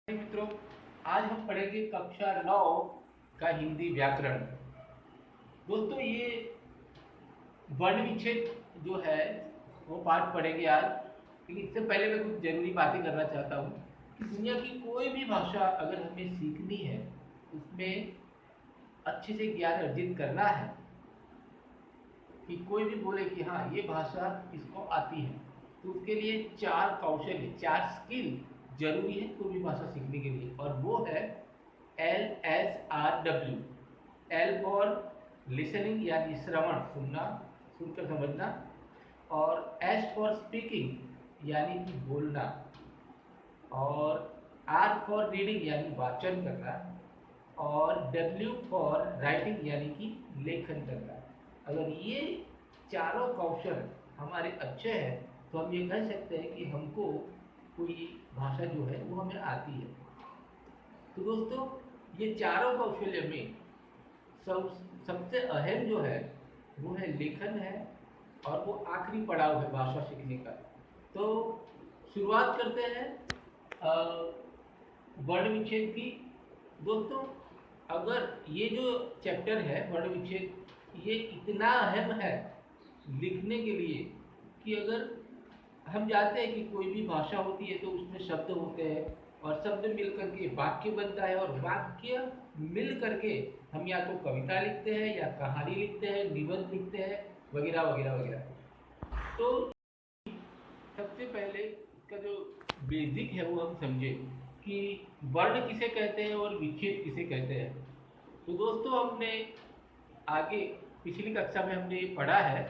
मित्रों, आज हम पढ़ेंगे कक्षा 9 का हिंदी व्याकरण। दोस्तों, ये वर्ण विच्छेद जो है वो पाठ पढ़ेंगे आज। लेकिन इससे पहले मैं कुछ जरूरी बातें करना चाहता हूँ कि दुनिया की कोई भी भाषा अगर हमें सीखनी है, उसमें अच्छे से ज्ञान अर्जित करना है, कि कोई भी बोले कि हाँ ये भाषा इसको आती है, तो उसके लिए 4 कौशल, 4 स्किल जरूरी है कोई भी भाषा सीखने के लिए। और वो है LSRW। एल फॉर लिसनिंग यानी श्रवण, सुनना, सुनकर समझना। और एस फॉर स्पीकिंग यानी कि बोलना। और आर फॉर रीडिंग यानी वाचन करना। और डब्ल्यू फॉर राइटिंग यानी कि लेखन करना। अगर ये चारों कौशल हमारे अच्छे हैं तो हम ये कह सकते हैं कि हमको कोई भाषा जो है वो हमें आती है। तो दोस्तों, ये चारों कौशल्य में सबसे अहम जो है वो है लेखन है, और वो आखिरी पड़ाव है भाषा सीखने का। तो शुरुआत करते हैं वर्ण विच्छेद की। दोस्तों, अगर ये जो चैप्टर है वर्ण विच्छेद, ये इतना अहम है लिखने के लिए कि अगर हम जानते हैं कि कोई भी भाषा होती है तो उसमें शब्द होते हैं, और शब्द मिल करके वाक्य बनता है, और वाक्य मिल करके हम या तो कविता लिखते हैं या कहानी लिखते हैं, निबंध लिखते हैं, वगैरह वगैरह वगैरह। तो सबसे पहले इसका जो बेसिक है वो हम समझे कि वर्ण किसे कहते हैं और विच्छेद किसे कहते हैं। तो दोस्तों, हमने आगे पिछली कक्षा में हमने पढ़ा है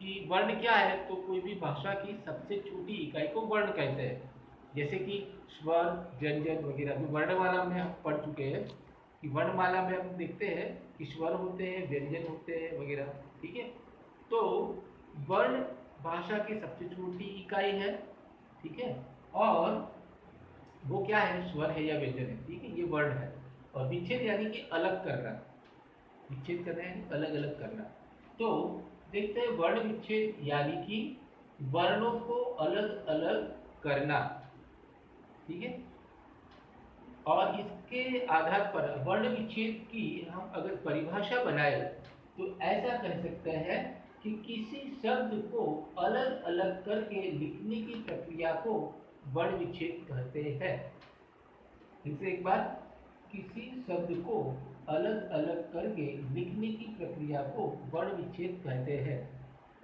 कि वर्ण क्या है। तो कोई भी भाषा की सबसे छोटी इकाई को वर्ण कहते हैं। जैसे कि स्वर, व्यंजन वगैरह जो वर्णमाला में हम पढ़ चुके हैं, कि वर्णमाला में हम देखते हैं कि स्वर होते हैं, व्यंजन होते हैं वगैरह। ठीक है। तो वर्ण भाषा की सबसे छोटी इकाई है। ठीक है। और वो क्या है, स्वर है या व्यंजन है। ठीक है, ये वर्ण है। और विच्छेद यानी कि अलग करना, विच्छेद करना यानी अलग अलग करना। तो देखते हैं वर्ण विच्छेद यानी कि वर्णों को अलग अलग करना। ठीक है। और इसके आधार पर वर्ण विच्छेद की हम अगर परिभाषा बनाए तो ऐसा कह सकते हैं कि किसी शब्द को अलग अलग करके लिखने की प्रक्रिया को वर्ण विच्छेद कहते हैं। फिर एक बार, किसी शब्द को अलग अलग करके लिखने की प्रक्रिया को वर्ण विच्छेद कहते हैं।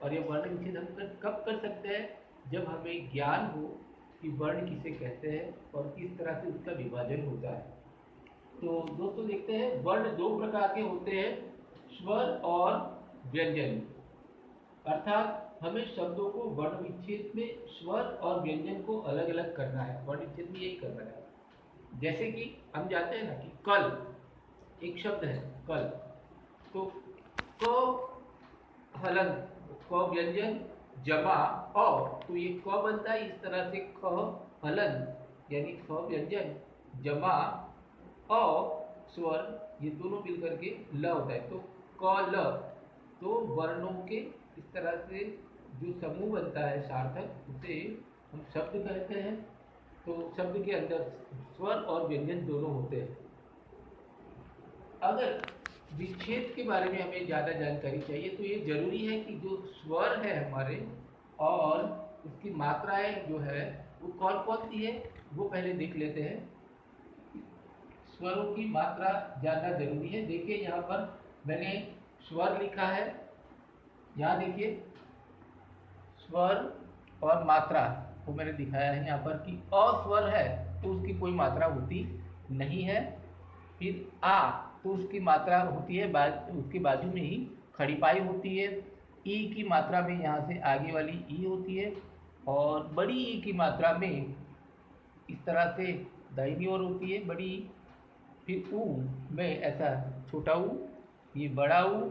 और ये वर्ण विच्छेद हम कब कर सकते हैं, जब हमें ज्ञान हो कि वर्ण किसे कहते हैं और किस तरह से उसका विभाजन होता है। तो दोस्तों, देखते हैं वर्ण 2 प्रकार के होते हैं, स्वर और व्यंजन। अर्थात हमें शब्दों को वर्ण विच्छेद में स्वर और व्यंजन को अलग अलग करना है। वर्ण विच्छेद में यही करना है। जैसे कि हम जानते हैं ना कि कल एक शब्द है, कल। तो क हलन, क व्यंजन जमा अ, तो ये क बनता है इस तरह से, ख हलन यानी ख व्यंजन जमा अ स्वर, ये दोनों मिलकर के ल होता है। तो क ल, तो वर्णों के इस तरह से जो समूह बनता है सार्थक, उसे हम शब्द कहते हैं। तो शब्द के अंदर स्वर और व्यंजन दोनों होते हैं। अगर विच्छेद के बारे में हमें ज़्यादा जानकारी चाहिए तो ये जरूरी है कि जो स्वर है हमारे और उसकी मात्राएं जो है वो कौन कौन सी है, वो पहले देख लेते हैं। स्वरों की मात्रा जानना जरूरी है। देखिए यहाँ पर मैंने स्वर लिखा है, यहाँ देखिए स्वर और मात्रा को मैंने दिखाया है यहाँ पर कि अ स्वर है तो उसकी कोई मात्रा होती नहीं है। फिर आ, तो उसकी मात्रा होती है उसके बाजू में ही खड़ी पाई होती है। ई की मात्रा में यहाँ से आगे वाली ई होती है, और बड़ी ई की मात्रा में इस तरह से दाहिनी ओर होती है बड़ी ई। फिर ऊ में ऐसा छोटा ऊ, ये बड़ा ऊ।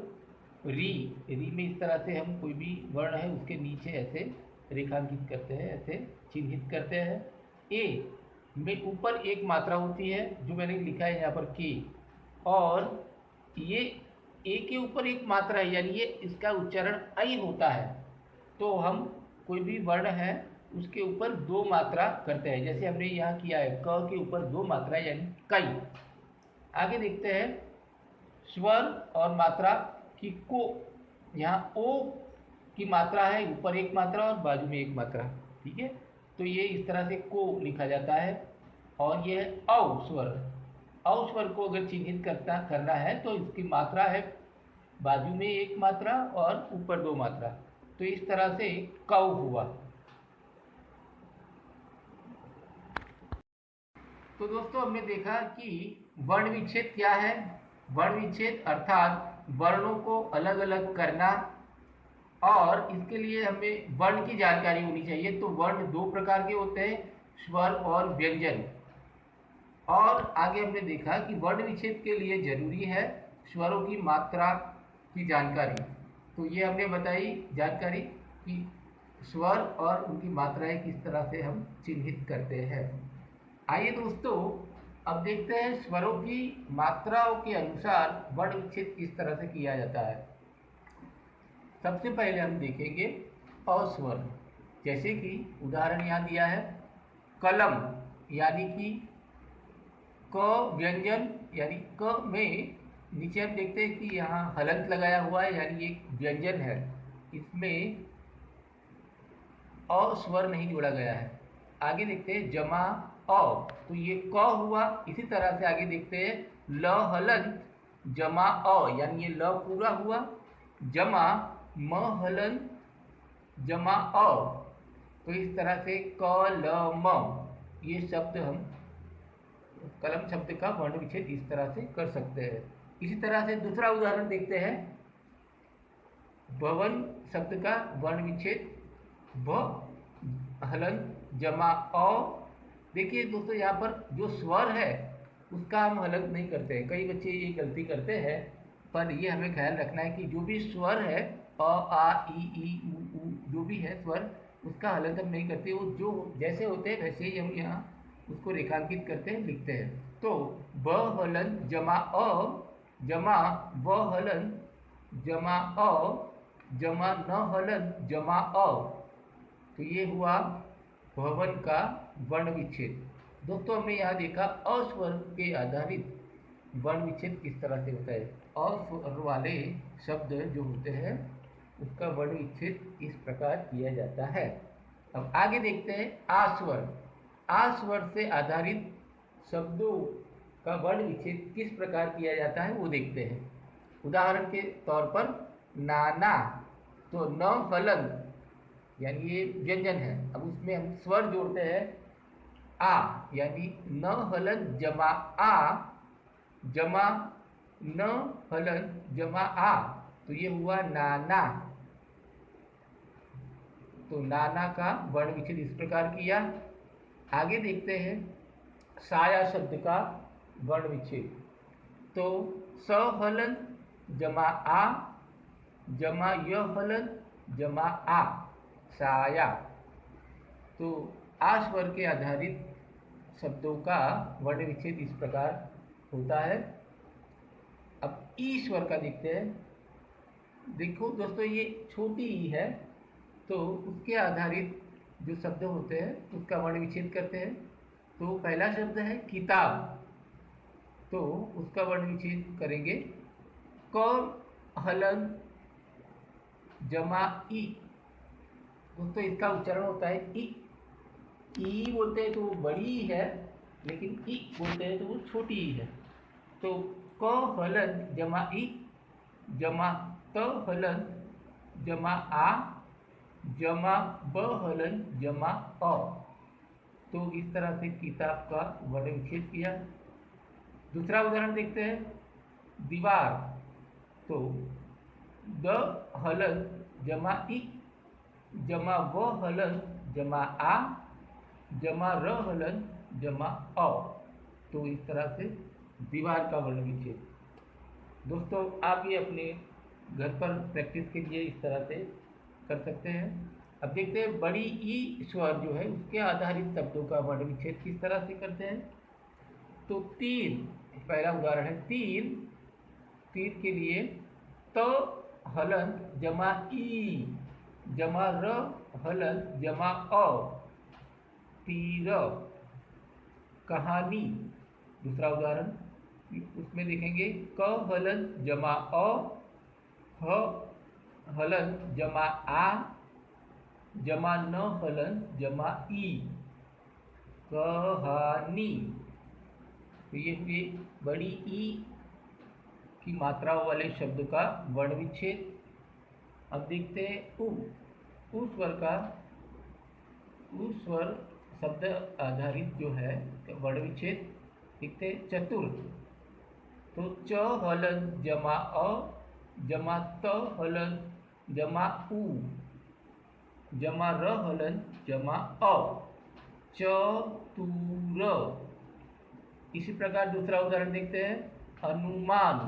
री, री में इस तरह से हम कोई भी वर्ण है उसके नीचे ऐसे रेखांकित करते हैं, ऐसे चिन्हित करते हैं। ए में ऊपर एक मात्रा होती है जो मैंने लिखा है यहाँ पर के, और ये ए के ऊपर एक मात्रा है, यानी ये इसका उच्चारण आई होता है। तो हम कोई भी वर्ण है उसके ऊपर दो मात्रा करते हैं, जैसे हमने यहाँ किया है क के ऊपर दो मात्रा यानी कई। आगे देखते हैं स्वर और मात्रा की को, यहाँ ओ की मात्रा है, ऊपर एक मात्रा और बाजू में एक मात्रा, ठीक है। तो ये इस तरह से को लिखा जाता है। और ये है औ स्वर। औ स्वर को अगर चिन्हित करना है तो इसकी मात्रा है बाजू में एक मात्रा और ऊपर दो मात्रा, तो इस तरह से कौ हुआ। तो दोस्तों हमने देखा कि वर्ण विच्छेद क्या है। वर्ण विच्छेद अर्थात वर्णों को अलग अलग करना, और इसके लिए हमें वर्ण की जानकारी होनी चाहिए। तो वर्ण दो प्रकार के होते हैं, स्वर और व्यंजन। और आगे हमने देखा कि वर्ण विच्छेद के लिए जरूरी है स्वरों की मात्रा की जानकारी। तो ये हमने बताई जानकारी कि स्वर और उनकी मात्राएं किस तरह से हम चिन्हित करते हैं। आइए दोस्तों अब देखते हैं स्वरों की मात्राओं के अनुसार वर्ण विच्छेद किस तरह से किया जाता है। सबसे पहले हम देखेंगे अस्वर, जैसे कि उदाहरण यहाँ दिया है कलम, यानी कि क व्यंजन, यानी क में नीचे हम देखते हैं कि यहाँ हलंत लगाया हुआ है, यानी एक व्यंजन है, इसमें अ स्वर नहीं जोड़ा गया है। आगे देखते हैं जमा अ, तो ये क हुआ। इसी तरह से आगे देखते हैं ल हलंत जमा अ, यानी ये ल पूरा हुआ। जमा म हलंत जमा अ, तो इस तरह से क ल म, ये शब्द हम कलम शब्द का वर्ण विच्छेद इस तरह से कर सकते हैं। इसी तरह से दूसरा उदाहरण देखते हैं भवन शब्द का वर्ण विच्छेद भ हलंत जमा अ। देखिए दोस्तों यहाँ पर जो स्वर है उसका हम हलंत नहीं करते हैं, कई बच्चे ये गलती करते हैं, पर ये हमें ख्याल रखना है कि जो भी स्वर है अ आ ई उ जो भी है स्वर, उसका हलंत हम नहीं करते। वो जो जैसे होते हैं वैसे ही हम यहाँ उसको रेखांकित करते हैं, लिखते हैं। तो ब हलंत जमा अ जमा व हलंत जमा अ जमा न हलंत जमा अ, तो ये हुआ भवन का वर्ण विच्छेद। दोस्तों हमने यहाँ देखा अस्वर के आधारित वर्ण विच्छेद किस तरह से होता है। अस्वर वाले शब्द जो होते हैं उसका वर्ण विच्छेद इस प्रकार किया जाता है। अब आगे देखते हैं आस्वर। आस्वर से आधारित शब्दों का वर्ण विच्छेद किस प्रकार किया जाता है वो देखते हैं। उदाहरण के तौर पर नाना, तो न हलंत यानी ये व्यंजन है, अब उसमें हम स्वर जोड़ते हैं आ, यानी न हलंत जमा आ जमा न हलंत जमा आ, तो ये हुआ नाना। तो नाना का वर्ण विच्छेद इस प्रकार किया। आगे देखते हैं साया शब्द का वर्ण विच्छेद। तो स हलंत जमा आ जमा य हलंत जमा आ, साया। तो आ स्वर के आधारित शब्दों का वर्ण विच्छेद इस प्रकार होता है। अब ई स्वर का देखते हैं। देखो दोस्तों ये छोटी ई है, तो उसके आधारित जो शब्द होते हैं उसका वर्ण विच्छेद करते हैं। तो पहला शब्द है किताब, तो उसका वर्ण विच्छेद करेंगे क हलंत जमा ई। दोस्तों इसका उच्चारण होता है ई बोलते हैं तो वो बड़ी है, लेकिन ई बोलते हैं तो वो छोटी ई है। तो क हलंत जमा ई जमा त हलंत जमा आ जमा ब हलंत जमा अ, तो इस तरह से किताब का वर्ण विच्छेद किया। दूसरा उदाहरण देखते हैं दीवार। तो द हलंत जमा ई जमा व हलंत जमा आ जमा र हलंत जमा अ, तो इस तरह से दीवार का वर्ण विच्छेद। दोस्तों आप ये अपने घर पर प्रैक्टिस के लिए इस तरह से कर सकते हैं। अब देखते हैं बड़ी ई स्वर जो है उसके आधारित शब्दों का वर्ण विच्छेद किस तरह से करते हैं। तो तीर, पहला उदाहरण है तीर। तीर के लिए त हलंत जमा ई जमा र हलंत जमा अ, तीर, कहानी। दूसरा उदाहरण उसमें देखेंगे क हलन जमा अ, ह हलन जमा आ, जमा न हलन जमा ई, कहानी। तो ये हुए बड़ी ई की मात्राओं वाले शब्द का वर्ण विच्छेद। अब देखते हैं उ स्वर का, उ स्वर शब्द आधारित जो है वर्ण विच्छेद। देखते हैं चतुर, तो च हलन जमा अ, जमा त हलन जमा उ, जमा र हलन जमा अ, चतुर। इसी प्रकार दूसरा उदाहरण देखते हैं अनुमान।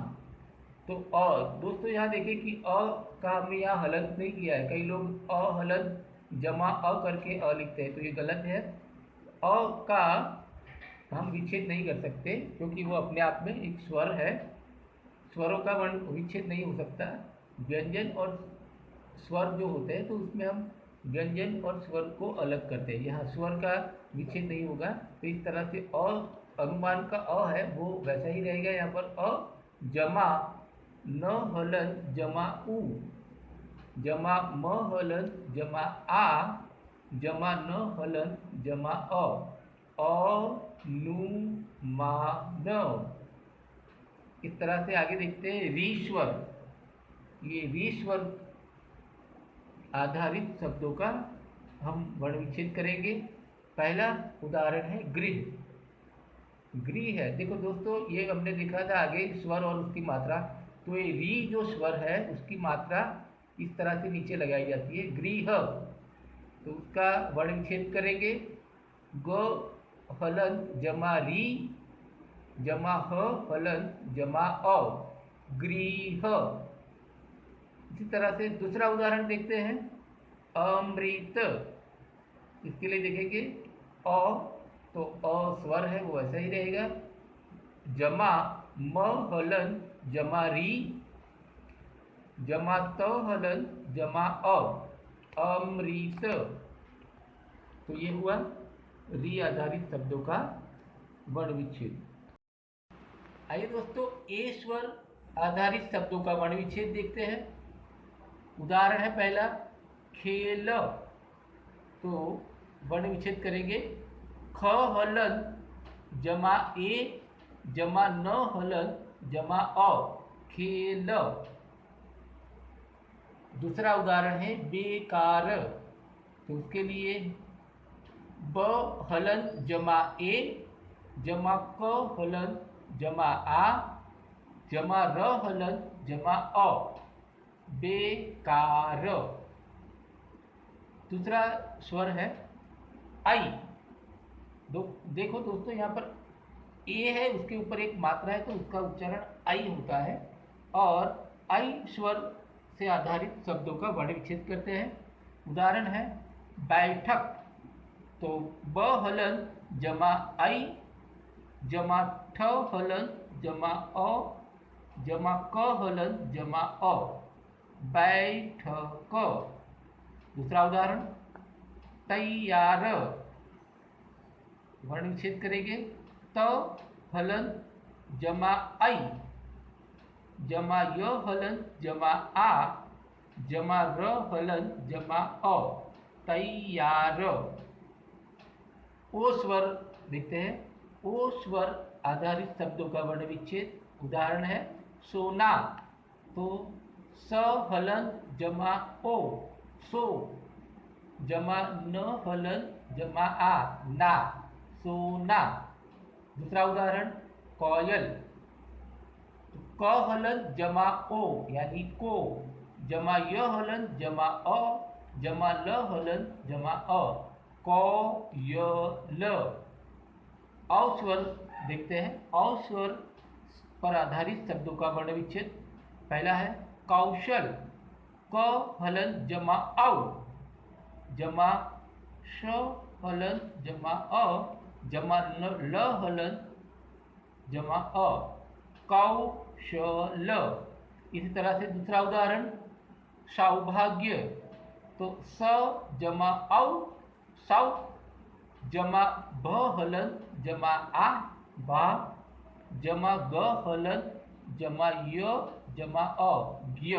तो अ, दोस्तों यहाँ देखिए कि अ का हमने यहाँ हलंत नहीं किया है। कई लोग अ हलंत जमा अ करके अ लिखते हैं, तो ये गलत है। अ का हम विच्छेद नहीं कर सकते क्योंकि वो अपने आप में एक स्वर है। स्वरों का वर्ण विच्छेद नहीं हो सकता। व्यंजन और स्वर जो होते हैं तो उसमें हम व्यंजन और स्वर को अलग करते हैं। यहाँ स्वर का विच्छेद नहीं होगा। तो इस तरह से अ, अनुमान का अ है वो वैसा ही रहेगा। यहाँ पर अ जमा न हलन जमा उ, जमा म हलन जमा आ, जमा न हलन जमा अ, अनुमान। इस तरह से आगे देखते हैं रीश्वर। ये रीश्वर आधारित शब्दों का हम वर्ण विच्छेद करेंगे। पहला उदाहरण है गृह। गृह है, देखो दोस्तों ये हमने देखा था आगे स्वर और उसकी मात्रा। तो ये री जो स्वर है उसकी मात्रा इस तरह से नीचे लगाई जाती है गृह। तो उसका वर्ण विच्छेद करेंगे ग हलन जमा री, जमा ह हलन जमा अ, गृह। इसी तरह से दूसरा उदाहरण देखते हैं अमृत। इसके लिए देखेंगे अ, तो अ स्वर है वो ऐसा ही रहेगा, जमा म हलन जमा री, जमा त हलन जमा अ, अमृत। तो ये हुआ री आधारित शब्दों का वर्ण विच्छेद। आइए दोस्तों ए स्वर आधारित शब्दों का वर्ण विच्छेद देखते हैं। उदाहरण है पहला खेल। तो वर्ण विच्छेद करेंगे ख हलन जमा ए, जमा न हलन जमा अ, खेल। दूसरा उदाहरण है बेकार। तो उसके लिए ब हलन जमा ए, जमा क हलन जमा आ, जमा र हलन जमा अ, बेकार। दूसरा स्वर है आई। देखो दोस्तों यहाँ पर ए है, उसके ऊपर एक मात्रा है तो उसका उच्चारण आई होता है। और आई स्वर से आधारित शब्दों का वर्ण विच्छेद करते हैं। उदाहरण है बैठक। तो ब हलन जमा आई, जमा ठ हलन जमा अ, जमा क हलन जमा अ, बैठक। दूसरा उदाहरण तैयार। वर्ण विच्छेद करेंगे त हलन जमा आई, जमा य हलन जमा आ, जमा र हलन जमा अ, तैयार। ओ स्वर देखते हैं। ओ स्वर आधारित शब्दों का वर्ण विच्छेद। उदाहरण है सोना। तो स हलन जमा ओ, सो, जमा न हलन जमा आ, ना, सोना। दूसरा उदाहरण कोयल। तो क हलन जमा ओ यानी को, जमा य हलन जमा अ, जमा ल हलन जमा अ, कोयल। औ स्वर देखते हैं। औ स्वर पर आधारित शब्दों का वर्ण विच्छेद। पहला है कौशल। क हलन जमा औ, जमा श हलन जमा अ, जमा ल हलन जमा अ, कौशल। इसी तरह से दूसरा उदाहरण सौभाग्य। तो स जमा औ, सौ, जमा भ हलन जमा आ बा, जमा ग हलन जमा य जमा अ ज्ञ,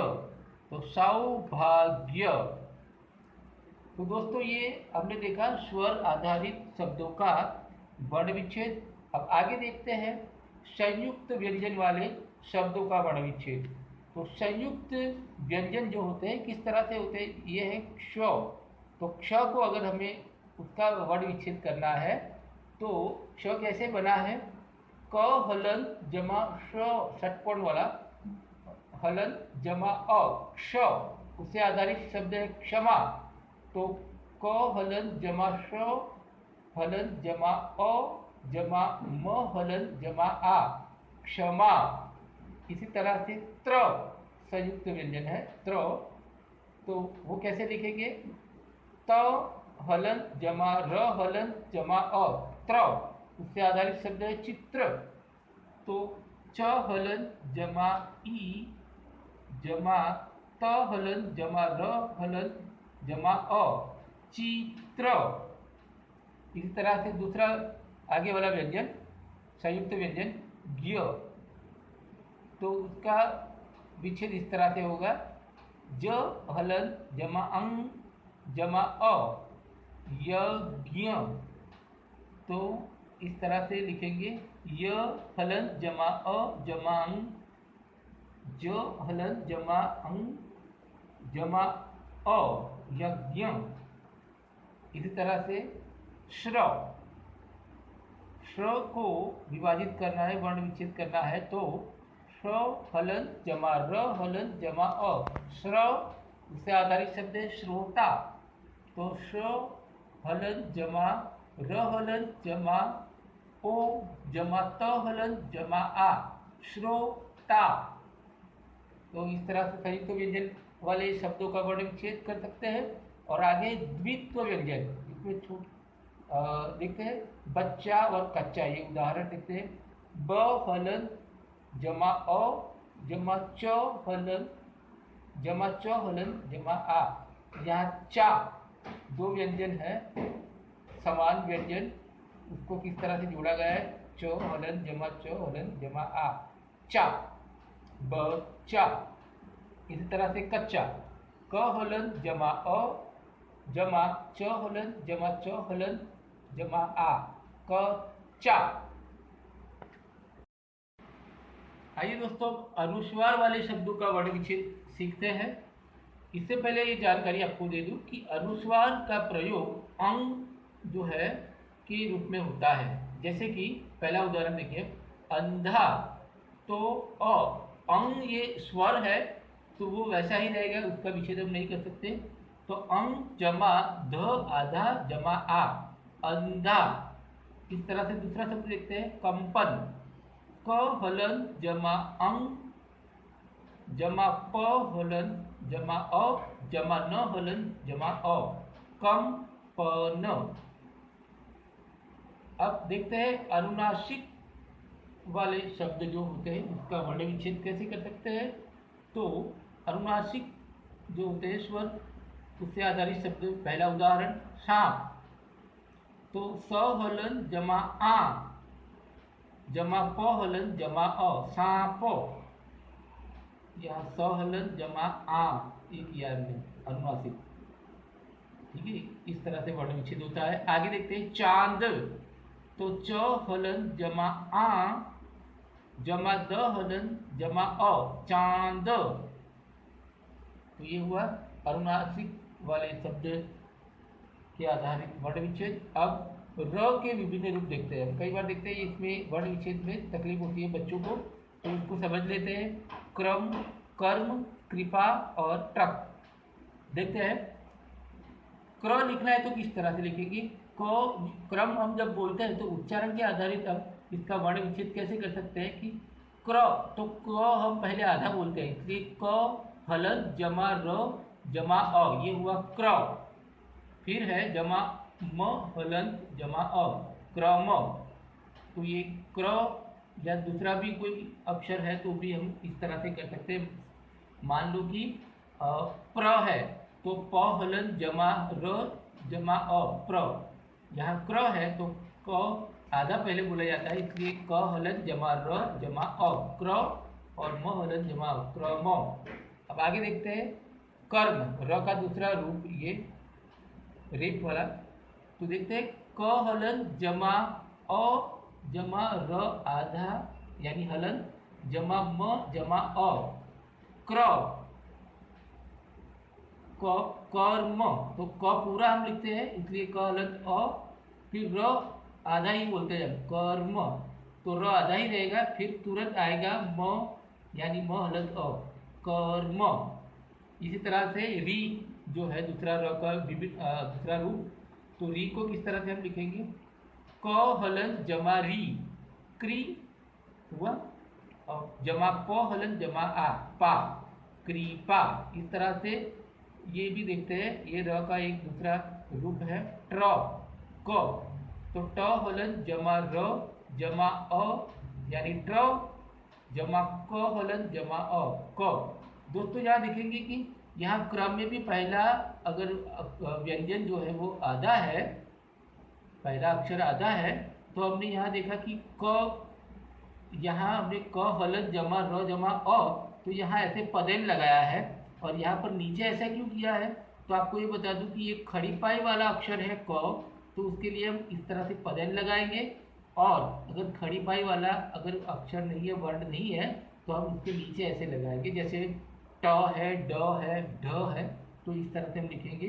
तो सौभाग्य। तो दोस्तों ये हमने देखा स्वर आधारित शब्दों का वर्ण विच्छेद। अब आगे देखते हैं संयुक्त व्यंजन वाले शब्दों का वर्ण विच्छेद। तो संयुक्त व्यंजन जो होते हैं किस तरह से होते हैं, ये है क्ष। तो क्ष को अगर हमें उसका वर्ण विच्छेद करना है तो क्ष कैसे बना है, क हलन जमा श षटकोण वाला हलन जमा अ क्ष, उससे आधारित शब्द है क्षमा। तो क हलन जमा श हलन जमा अ जमा म हलन जमा आ क्षमा। इसी तरह से त्र संयुक्त व्यंजन है त्र, तो वो कैसे लिखेंगे, त हलन जमा र हलन जमा अ त्र, उससे आधारित शब्द है चित्र। तो च हलन जमा ई जमा त हलन जमा र हलन जमा अ चित्र। इसी तरह से दूसरा आगे वाला व्यंजन संयुक्त व्यंजन ज्ञ, तो उसका विच्छेद इस तरह से होगा, ज हलन जमा अंग जमा अ यज्ञ। तो इस तरह से लिखेंगे य हलन जमा अ जमा अंग, ज हलन जमा अंग जमा अ यज्ञ। इसी तरह से श्र, श्र को विभाजित करना है, वर्ण विच्छेद करना है, तो श्र हलन जमा र हलन जमा अ श्र, उससे आधारित शब्द है श्रोता। तो श्र हलन जमा र हलन जमा ओ जमा त हलन जमा आ श्रोता। तो इस तरह से संयुक्त व्यंजन वाले शब्दों का वर्ण विच्छेद कर सकते हैं। और आगे द्वित्व व्यंजन, इसमें देखते हैं बच्चा और कच्चा, ये उदाहरण देखते हैं, ब हलन जमा अ जमा च हलन जमा च हलन जमा आ। यहाँ चा दो व्यंजन है, समान व्यंजन, उसको किस तरह से जोड़ा गया है, च हलन जमा आ चा बच्चा। इसी तरह से कच्चा, क हलन जमा अ जमा च हलन जमा च हलन जमा आ कच्चा। आइए दोस्तों अनुस्वार वाले शब्दों का वर्ण विच्छेद सीखते हैं। इससे पहले ये जानकारी आपको दे दूं कि अनुस्वार का प्रयोग अंग जो है के रूप में होता है। जैसे कि पहला उदाहरण देखिए, अंधा, तो अ अंग ये स्वर है तो वो वैसा ही रहेगा, उसका विच्छेद हम नहीं कर सकते। तो अंग जमा ध आधा जमा आ अंधा। इस तरह से दूसरा शब्द देखते हैं कंपन, क हलन जमा अंग जमा प हलन जमा अ जमा न हलन जमा अ कंपन। अब देखते हैं अनुनासिक वाले शब्द जो होते हैं उसका वर्ण विच्छेद कैसे कर सकते हैं। तो अनुनासिक जो होते हैं स्वर, उससे आधारित शब्द, पहला उदाहरण सांप, तो स हलन जमा आ जमा प हलन जमा अ सांप। यहाँ स हलन जमा आ ये किया हमने अनुनासिक, ठीक है। इस तरह से वर्ण विच्छेद होता है। आगे देखते हैं चांद, तो च हलन जमा आ जमा द हलन जमा अ चांद। तो ये हुआ अनुनासिक वाले शब्द के आधारित वर्ण विच्छेद। अब र के विभिन्न रूप देखते हैं। कई बार देखते हैं इसमें वर्ण विच्छेद में तकलीफ होती है बच्चों को, तो इसको समझ लेते हैं। क्रम, कर्म, कृपा और ट्रक। देखते हैं क्र लिखना है तो किस तरह से लिखेंगे, क क्रम हम जब बोलते हैं तो उच्चारण के आधारित हम इसका वर्ण विच्छेद कैसे कर सकते हैं कि क्र, तो क हम पहले आधा बोलते हैं, इसलिए क हलन जमा र जमा अ ये हुआ क्र। फिर है जमा म हलन जमा अ क्रम। तो ये क्र या दूसरा भी कोई अक्षर है तो भी हम इस तरह से कर सकते हैं। मान लो कि प्र है तो प हलन जमा र जमा अ प्र, यहाँ क्र है तो क आधा पहले बोला जाता है, इसलिए क हलन जमा र जमा अ क्र, और म हलन जमा क्रम। अब आगे देखते हैं कर्म, र का दूसरा रूप ये रेप वाला। तो देखते हैं क हलन जमा अ जमा र आधा यानी हलन जमा म जमा अ क्र कर्म। तो क पूरा हम लिखते हैं इसलिए क हलन अ, फिर र आधा ही बोलते हैं कर्म, तो र आधा ही रहेगा, फिर तुरंत आएगा म यानी म हलन अ कर्म। इसी तरह से री जो है दूसरा र का दूसरा रूप, तो री को किस तरह से हम लिखेंगे, क हलन जमा री क्री हुआ, और जमा प हलन जमा आ पा कृपा। इस तरह से ये भी देखते हैं, ये र का एक दूसरा रूप है ट्र क, तो ट हलन जमा र जमा अ यानी ट्र जमा क हलन जमा अ क। दोस्तों यहाँ देखेंगे कि यहाँ क्रम में भी पहला अगर व्यंजन जो है वो आधा है, पहला अक्षर आधा है, तो हमने यहाँ देखा कि क, यहाँ हमने क हलन जमा र जमा अ, तो यहाँ ऐसे पदेन लगाया है, और यहाँ पर नीचे ऐसा क्यों किया है, तो आपको ये बता दूं कि ये खड़ी पाई वाला अक्षर है क, तो उसके लिए हम इस तरह से पदेन लगाएंगे, और अगर खड़ी पाई वाला अगर अक्षर नहीं है, वर्ण नहीं है, तो हम उसके नीचे ऐसे लगाएंगे, जैसे ट है, ड है, ढ है, तो इस तरह से हम लिखेंगे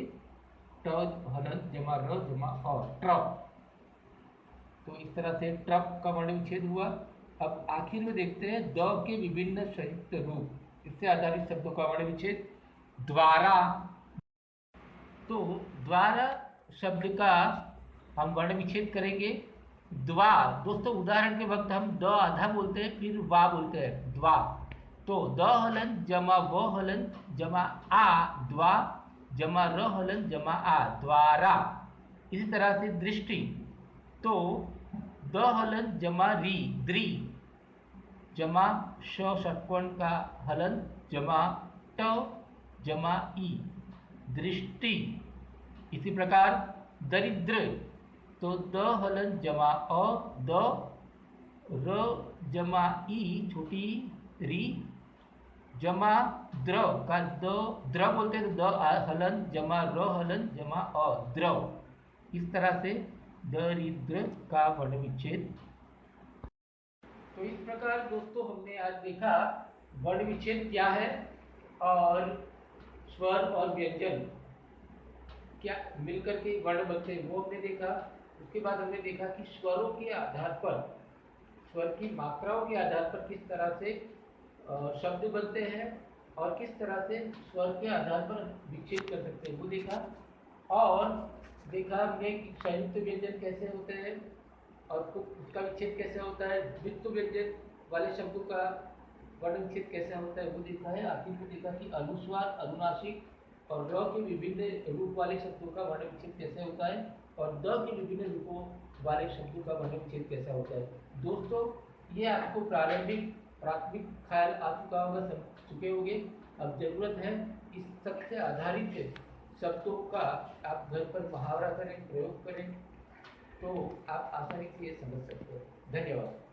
ट हलन जमा र जमा अ ट्रक। तो इस तरह से ट्रक का वर्ण विच्छेद हुआ। अब आखिर में देखते हैं द के विभिन्न संयुक्त रूप, इससे आधारित शब्दों का वर्ण विच्छेद। द्वारा, तो द्वारा शब्द का हम वर्ण विच्छेद करेंगे। द्वा, दोस्तों उदाहरण के वक्त हम द आधा बोलते हैं, फिर वा बोलते हैं द्वा, तो द हलन जमा व हलन जमा आ द्वा जमा र हलन जमा आ द्वारा। इसी तरह से दृष्टि, तो द हलन जमा री द्री जमा श षटकोण का हलन जमा ट जमा ई दृष्टि। इसी प्रकार दरिद्र, तो द हलन जमा अ द र जमा ई छोटी री जमा द्र का द द्र बोलते हैं, तो द हलन जमा र हलन जमा अ द्रव। इस तरह से दरिद्र का वर्ण विच्छेद। तो इस प्रकार दोस्तों हमने आज देखा वर्ण विच्छेद क्या है, और स्वर और व्यंजन क्या मिलकर के वर्ण बनते हैं वो हमने देखा। उसके बाद हमने देखा कि स्वरों के आधार पर, स्वर की मात्राओं के आधार पर किस तरह से शब्द बनते हैं, और किस तरह से स्वर के आधार पर विच्छेद कर सकते हैं वो देखा। और देखा हमने कि संयुक्त व्यंजन कैसे होते हैं, और उसका विच्छेद कैसे होता है, द्वित्व व्यंजन वाले शब्दों का वर्ण विच्छेद कैसे होता है वो देखा है। आखिर में देखा कि अनुस्वार, अनुनासिक और र के विभिन्न रूप वाले शब्दों का वर्ण विच्छेद कैसे होता है, और द के विभिन्न रूपों वाले शब्दों का वर्ण विच्छेद कैसा होता है। दोस्तों ये आपको प्राथमिक ख्याल आ चुका होगा, समझ चुके होंगे। अब जरूरत है इस सबसे आधारित शब्दों का आप घर पर मुहावरा करें, प्रयोग करें, तो आप आसानी से ये समझ सकते हैं। धन्यवाद।